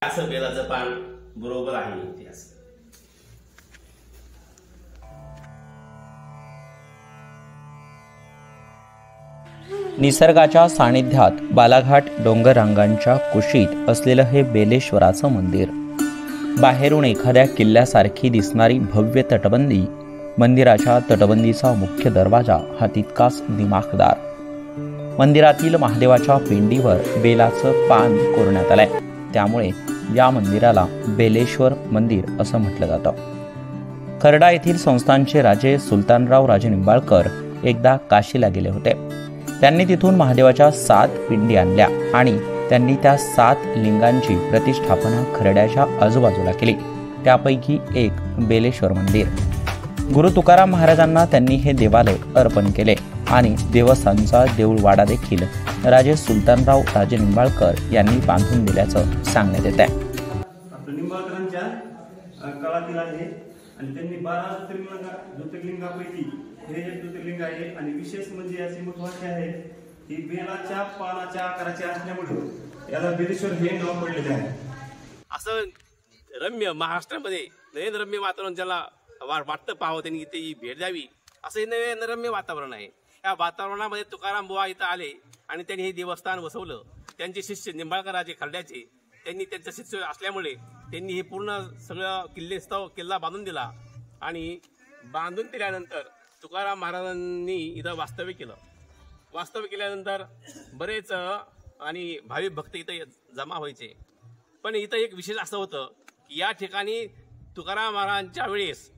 असं बेलाचं पान बरोबर आहे इतिहास. निसर्गाच्या सानिध्यात बालाघाट डोंगररांगांच्या कुशीत असलेलं हे बेलेश्वराचं मंदिर. बाहेरून एखाद्या किल्ल्यासारखी दिसणारी भव्य तटबंदी, मंदिराच्या तटबंदीचा मुख्य दरवाजा हा तितकाच दिमाखदार. मंदिरातील महादेवाच्या पिंडीवर बेलाचं पान कोरण्यात आलंय, त्यामुळे या मंदिराला बेलेश्वर मंदिर असं म्हटलं जातं. खर्डा येथील संस्थानचे राजे सुलतानराव राजे निंबाळकर एकदा काशीला गेले होते. त्यांनी तिथून महादेवाच्या 7 पिंडी आणल्या आणि त्यांनी त्या 7 लिंगांची प्रतिष्ठापना खर्ड्याच्या आजूबाजूला केली. त्यापैकी एक बेलेश्वर मंदिर. गुरु तुकाराम महाराजांना त्यांनी हे देवालय अर्पण केले आणि देवस्थानचा देऊळवाडा देखील राजे सुलतानराव राजे निंबाळकर यांनी बांधून दिल्याचं सांगण्यात येत आहे. निंबाळकरांच्या काळातील आहे आणि त्यांनी 12 ज्योतिर्लिंगापैकी हे एक ज्योतिर्लिंग आहे. आणि विशेष म्हणजे याचे महत्त्वाचे आहे की बेलाच्या पानाच्या आकाराचे असल्यामुळे याला बेलेश्वर हे नाव पडलेले आहे. असं रम्य महाराष्ट्रामध्ये नयन रम्य वातावरण ज्याला वाटतं पाहावं त्यांनी इथे भेट द्यावी, असं हे नवे रम्य वातावरण आहे. या वातावरणामध्ये तुकाराम बुवा इथं आले आणि त्यांनी हे देवस्थान वसवलं. त्यांचे शिष्य निंबाळकर राजे खर्ड्याचे, त्यांनी त्यांचं शिष्य असल्यामुळे त्यांनी हे पूर्ण सगळं किल्ला बांधून दिला. आणि बांधून दिल्यानंतर तुकाराम महाराजांनी इथं वास्तव्य केलं. वास्तव्य केल्यानंतर बरेच आणि भाविक भक्त इथं जमा व्हायचे. पण इथं एक विशेष असं होतं की या ठिकाणी तुकाराम महाराजांच्या वेळेस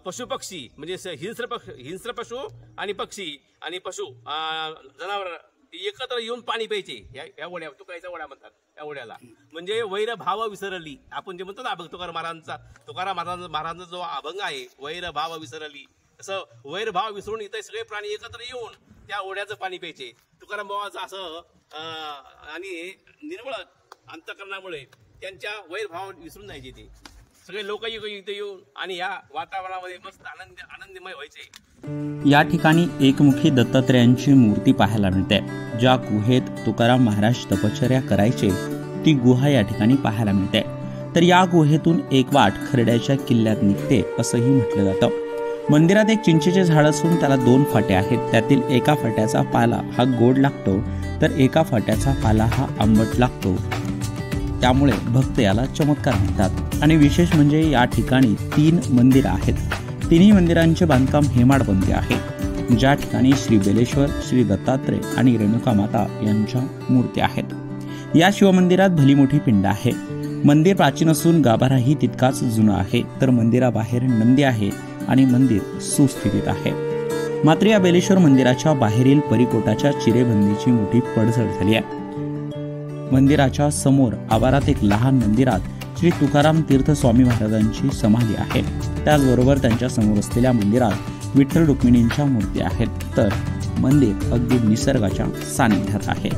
पशुपक्षी म्हणजे हिंस्र पशु आणि पक्षी आणि पशु जनावर एकत्र येऊन पाणी प्यायचे. या ओढ्या तुकाराच्या ओढ्या म्हणतात. या ओढ्याला म्हणजे वैरभाव विसरली, आपण जे म्हणतो ना अभंग तुकाराम महाराजांचा जो अभंग आहे वैरभाव विसरली, असं वैरभाव विसरून इथे सगळे प्राणी एकत्र येऊन त्या ओढ्याचं पाणी प्यायचे. तुकाराम बाबाचं असं आणि निर्मळ अंतःकरणामुळे त्यांच्या वैरभाव विसरून जायचे. ते सगळे लोक इथे येऊन आणि या वातावरणामध्ये मस्त आनंदमय व्हायचे. या ठिकाणी एकमुखी दत्तात्रेयांची मूर्ती पाहायला मिळते. ज्या गुहेत तुकाराम महाराज तपश्चर्या करायचे ती गुहा या ठिकाणी पाहायला मिळते. तर या गुहेतून एक वाट खर्ड्याच्या किल्ल्यात निघते असंही म्हटलं जातं. मंदिरात एक चिंचेचे झाड असून त्याला 2 फाट्या आहेत. त्यातील एका फाट्याचा पाला हा गोड लागतो तर एका फाट्याचा पाला हा आंबट लागतो. त्यामुळे भक्त याला चमत्कार म्हणतात. आणि विशेष म्हणजे या ठिकाणी 3 मंदिरं आहेत. तिन्ही मंदिरांचे बांधकाम हेमाडपंथी आहे. ज्या ठिकाणी श्री बेलेश्वर, श्री दत्तात्रेय आणि रेणुका माता यांच्या मूर्ती आहेत. या शिवमंदिरात भली मोठी पिंड आहे. मंदिर प्राचीन असून गाभाराही तितकाच जुना आहे. तर मंदिराबाहेर नंदी आहे आणि मंदिर सुस्थितीत आहे. मात्र या बेलेश्वर मंदिराच्या बाहेरील परिकोटाच्या चिरेबंदीची मोठी पडझड झाली आहे. मंदिराच्या समोर आवारात एक लहान मंदिरात श्री तुकाराम तीर्थ स्वामी महाराजांची समाधी आहे. त्याचबरोबर त्यांच्या समोर असलेल्या मंदिरात विठ्ठल रुक्मिणींच्या मूर्ती आहेत. तर मंदिर अगदी निसर्गाच्या सानिध्यात आहे.